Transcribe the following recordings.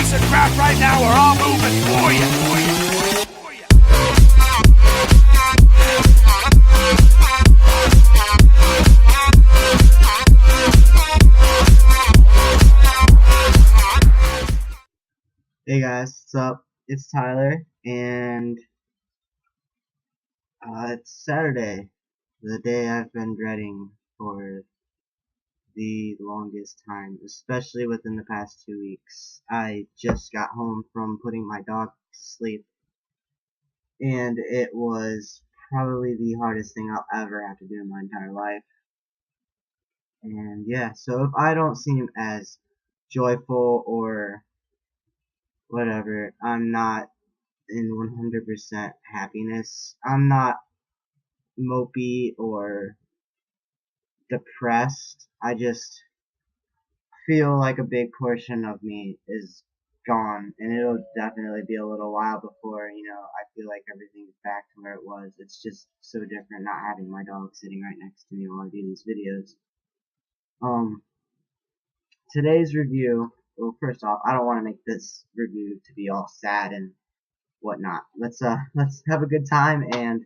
piece of crap right now, or I'll move it for you. Hey guys, what's up? It's Tyler, and it's Saturday, the day I've been dreading for the longest time, especially within the past 2 weeks. I just got home from putting my dog to sleep, and it was probably the hardest thing I'll ever have to do in my entire life. And yeah, so if I don't seem as joyful or whatever, I'm not in 100% happiness. I'm not mopey or depressed. I just feel like a big portion of me is gone, and it'll definitely be a little while before, I feel like everything's back to where it was. It's just so different not having my dog sitting right next to me while I do these videos. Today's review, well, first off, I don't want to make this review to be all sad and whatnot. Let's have a good time and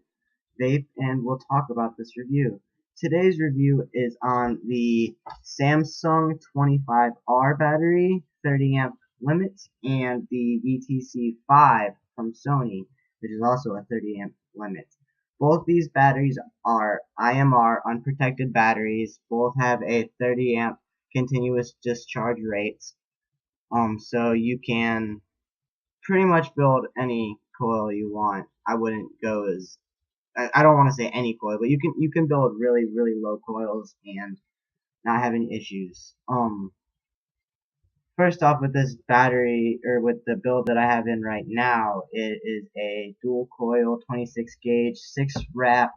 vape, and we'll talk about this review. Today's review is on the Samsung 25R battery, 30 amp limit, and the VTC5 from Sony, which is also a 30 amp limit. Both these batteries are IMR unprotected batteries. Both have a 30 amp continuous discharge rate. So you can pretty much build any coil you want. I wouldn't go as, I don't want to say any coil, but you can build really low coils and not have any issues. First off, with this battery, or with the build that I have in right now, it is a dual coil 26 gauge 6 wrap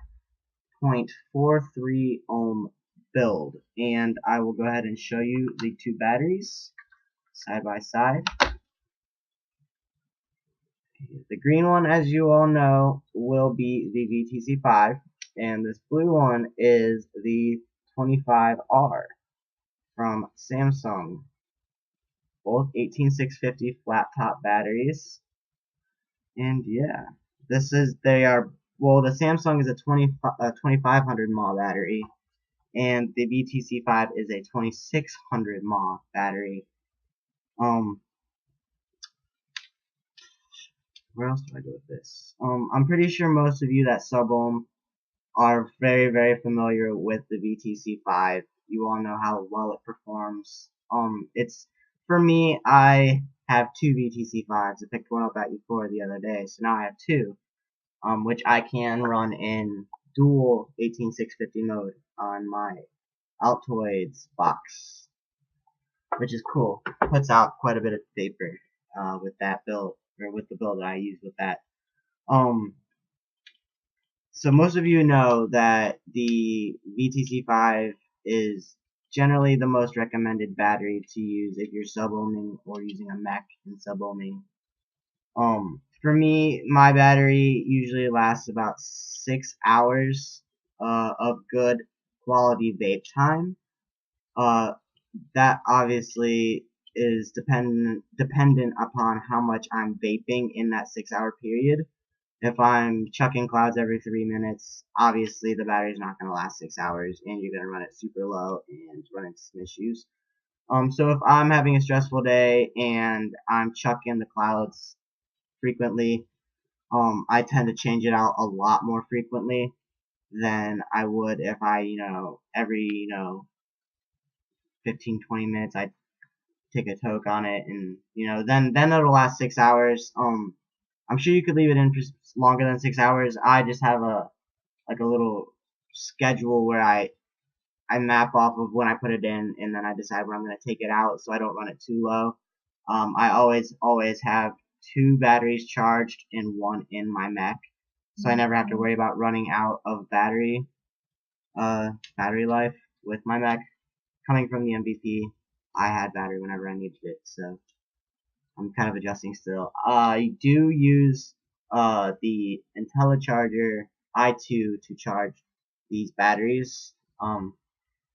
0.43 ohm build, and I will go ahead and show you the two batteries side by side. The green one, as you all know, will be the VTC5, and this blue one is the 25R from Samsung. Both 18650 flat top batteries, and yeah, the Samsung is a 2500 mAh battery, and the VTC5 is a 2600 mAh battery. Where else do I go with this? I'm pretty sure most of you that sub-ohm are very familiar with the VTC5. You all know how well it performs. For me, I have two VTC5s. I picked one up at U4 the other day, so now I have two, which I can run in dual 18650 mode on my Altoids box, which is cool. Puts out quite a bit of vapor with that build, or with the build that I use with that. So most of you know that the VTC5 is generally the most recommended battery to use if you're sub-ohming or using a mech in sub-ohming. For me, my battery usually lasts about 6 hours of good quality vape time. That obviously is dependent upon how much I'm vaping in that 6 hour period. If I'm chucking clouds every 3 minutes, obviously the battery's not going to last 6 hours, and you're going to run it super low and run into some issues. So if I'm having a stressful day and I'm chucking the clouds frequently, I tend to change it out a lot more frequently than I would if I, every, 15-20 minutes I take a toke on it, and then it'll last 6 hours. I'm sure you could leave it in for longer than 6 hours. I just have a little schedule where I map off of when I put it in, and then I decide when I'm going to take it out so I don't run it too low. I always have two batteries charged and one in my mech, so I never have to worry about running out of battery life with my mech. Coming from the MVP, I had battery whenever I needed it, so I'm kind of adjusting still. I do use the IntelliCharger i2 to charge these batteries. I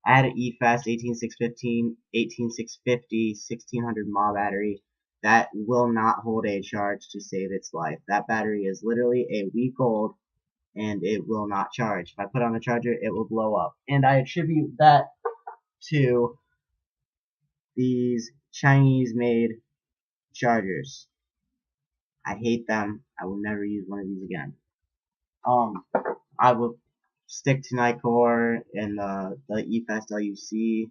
had an eFast 18650 1600 mAh battery that will not hold a charge to save its life. That battery is literally a week old and it will not charge. If I put on a charger, it will blow up. And I attribute that to these Chinese-made chargers. I hate them. I will never use one of these again. I will stick to Nicore and the eFest LUC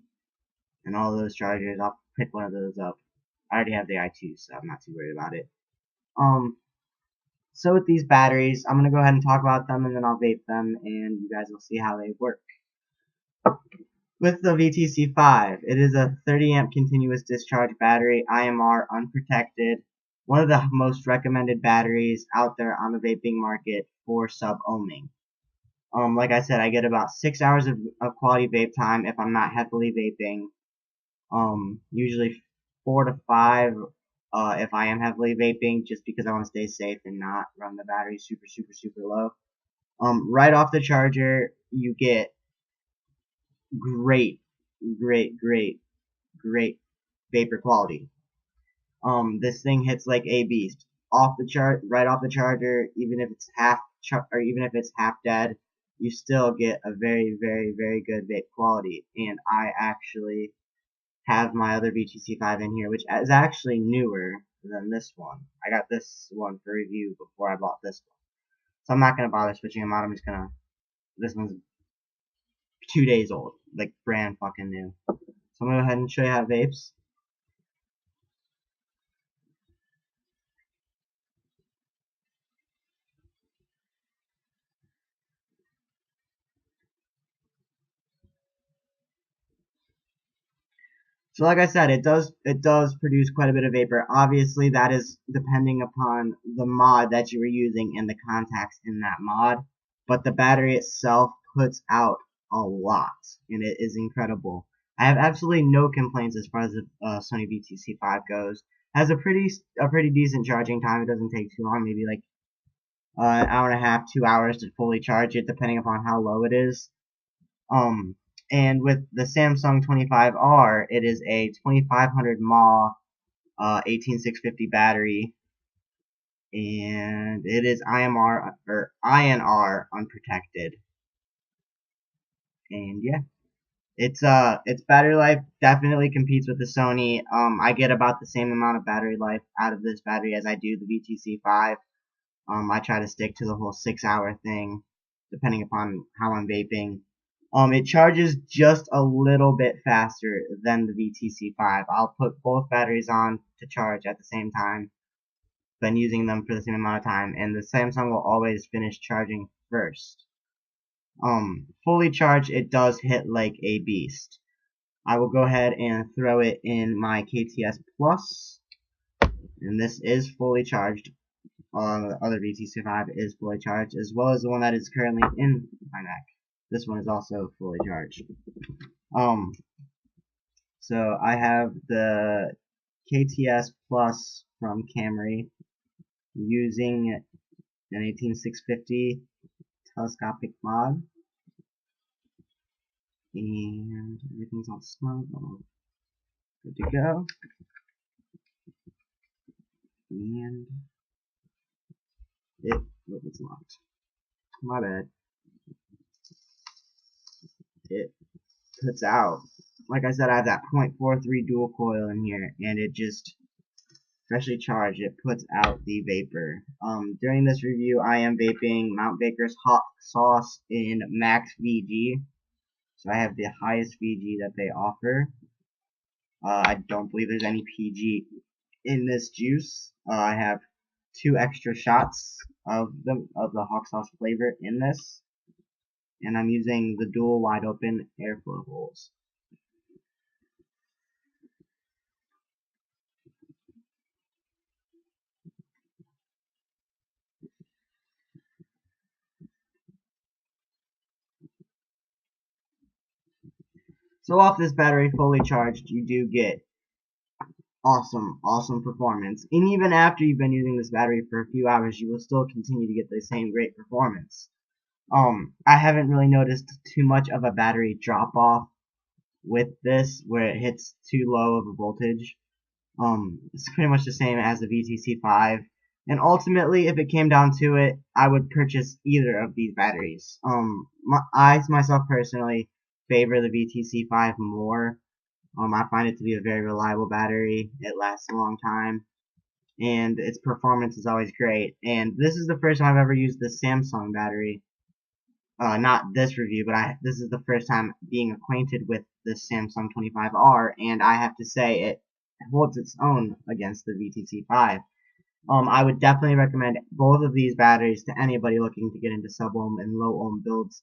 and all those chargers. I'll pick one of those up. I already have the i2, so I'm not too worried about it. So with these batteries, I'm gonna go ahead and talk about them, and then I'll vape them, and you guys will see how they work. With the VTC5, it is a 30 amp continuous discharge battery, IMR unprotected, one of the most recommended batteries out there on the vaping market for sub-ohming. Like I said, I get about 6 hours of quality vape time if I'm not heavily vaping. Usually 4 to 5 if I am heavily vaping, just because I want to stay safe and not run the battery super low. Right off the charger, you get great vapor quality. This thing hits like a beast. Right off the charger, even if it's half dead, you still get a very good vape quality. And I actually have my other VTC5 in here, which is actually newer than this one. I got this one for review before I bought this one. So I'm not gonna bother switching them out. This one's 2 days old, like brand fucking new. So I'm gonna go ahead and show you how it vapes. So like I said, it does produce quite a bit of vapor. Obviously, that is depending upon the mod that you were using and the contacts in that mod. But the battery itself puts out a lot, and it is incredible. I have absolutely no complaints as far as the Sony VTC5 goes. Has a pretty decent charging time. It doesn't take too long, maybe like an hour and a half, 2 hours to fully charge it, depending upon how low it is. And with the Samsung 25R, it is a 2500 mAh 18650 battery, and it is INR unprotected. And yeah, its battery life definitely competes with the Sony. I get about the same amount of battery life out of this battery as I do the VTC5. I try to stick to the whole 6 hour thing, depending upon how I'm vaping. It charges just a little bit faster than the VTC5. I'll put both batteries on to charge at the same time, been using them for the same amount of time, and the Samsung will always finish charging first. Fully charged, it does hit like a beast. I will go ahead and throw it in my KTS Plus, and this is fully charged. The other VTC5 is fully charged, as well as the one that is currently in my Mac. This one is also fully charged. So I have the KTS Plus from Camry using an 18650 telescopic mod, and everything's all snug, all good to go. And it's locked. My bad. It puts out, like I said, I have that 0.43 dual coil in here, and it just, freshly charged, it puts out the vapor. During this review, I am vaping Mount Baker's Hot Sauce in Max VG, so I have the highest VG that they offer. I don't believe there's any PG in this juice. I have 2 extra shots of the hot sauce flavor in this, and I'm using the dual wide open airflow holes. So off this battery fully charged, you do get awesome performance. And even after you've been using this battery for a few hours, you will still continue to get the same great performance. I haven't really noticed too much of a battery drop off with this, where it hits too low of a voltage. It's pretty much the same as the VTC5. And ultimately, if it came down to it, I would purchase either of these batteries. I myself personally favor the VTC5 more. I find it to be a very reliable battery. It lasts a long time, and its performance is always great. And this is the first time I've ever used the Samsung battery. Not this review, but this is the first time being acquainted with the Samsung 25R, and I have to say it holds its own against the VTC5. I would definitely recommend both of these batteries to anybody looking to get into sub-ohm and low-ohm builds.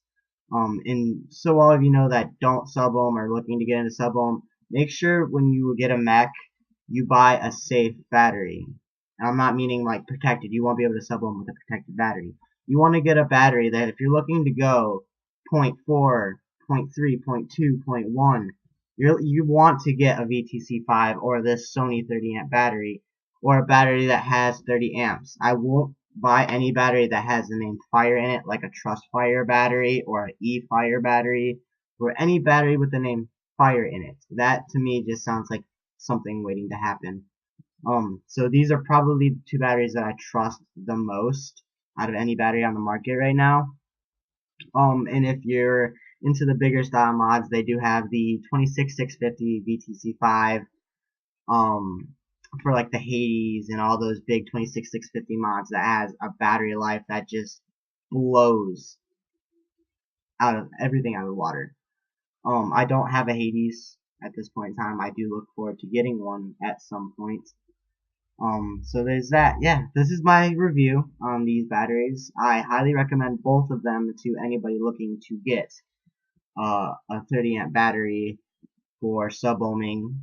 And so all of you know that don't sub-ohm or looking to get into sub-ohm, make sure when you get a mech, you buy a safe battery. And I'm not meaning like protected. You won't be able to sub-ohm with a protected battery. You want to get a battery that if you're looking to go 0.4, 0.3, 0.2, 0.1, you want to get a VTC5 or this Sony 30 amp battery, or a battery that has 30 amps. I won't buy any battery that has the name Fire in it, like a Trustfire battery or an E-Fire battery, or any battery with the name Fire in it. That to me just sounds like something waiting to happen. So these are probably the two batteries that I trust the most out of any battery on the market right now. And if you're into the bigger style mods, they do have the 26650 VTC5, for like the Hades and all those big 26650 mods that has a battery life that just blows out of everything out of the water. I don't have a Hades at this point in time. I do look forward to getting one at some point. So there's that. Yeah, this is my review on these batteries. I highly recommend both of them to anybody looking to get a 30 amp battery for sub-ohming.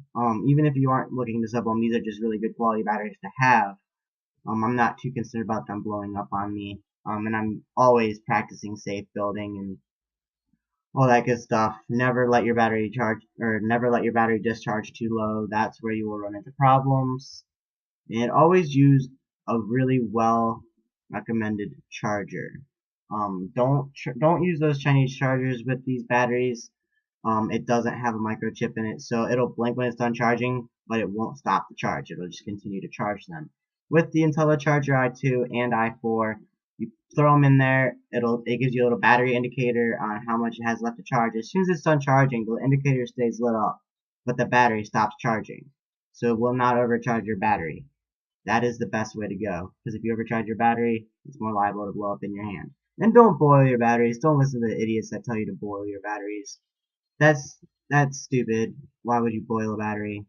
Even if you aren't looking to sub-ohm, these are just really good quality batteries to have. I'm not too concerned about them blowing up on me. And I'm always practicing safe building and all that good stuff. Never let your battery discharge too low. That's where you will run into problems. And always use a really well recommended charger. Don't use those Chinese chargers with these batteries. It doesn't have a microchip in it, so it'll blink when it's done charging, but it won't stop the charge. It'll just continue to charge them. With the IntelliCharger i2 and i4, you throw them in there. It gives you a little battery indicator on how much it has left to charge. As soon as it's done charging, the indicator stays lit up, but the battery stops charging, so it will not overcharge your battery. That is the best way to go, because if you overcharge your battery, it's more liable to blow up in your hand. And don't boil your batteries. Don't listen to the idiots that tell you to boil your batteries. That's stupid. Why would you boil a battery?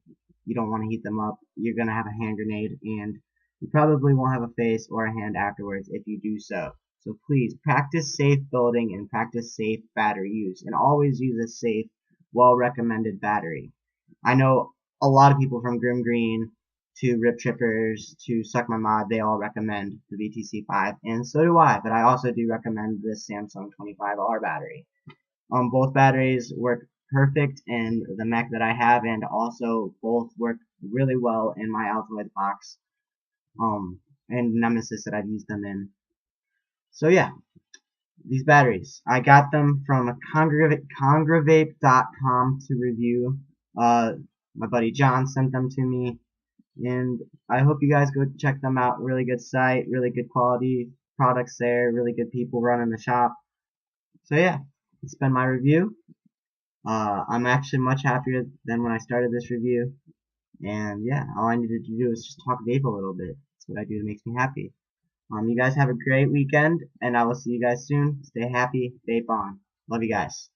You don't want to heat them up. You're gonna have a hand grenade, and you probably won't have a face or a hand afterwards if you do so. So please practice safe building and practice safe battery use, and always use a safe, well-recommended battery. I know a lot of people from Grim Green to Rip Trippers to Suck My Mod, they all recommend the VTC5, and so do I, but I also do recommend this Samsung 25R battery. Both batteries work perfect in the mech that I have, and also both work really well in my Altoid box, and Nemesis that I've used them in. So yeah, these batteries. I got them from Congravape.com to review. My buddy John sent them to me, and I hope you guys go check them out. Really good site, really good quality products there, really good people running the shop. So yeah, it's been my review. I'm actually much happier than when I started this review. And yeah, all I needed to do is just talk vape a little bit. That's what I do that makes me happy. You guys have a great weekend, and I will see you guys soon. Stay happy, vape on. Love you guys.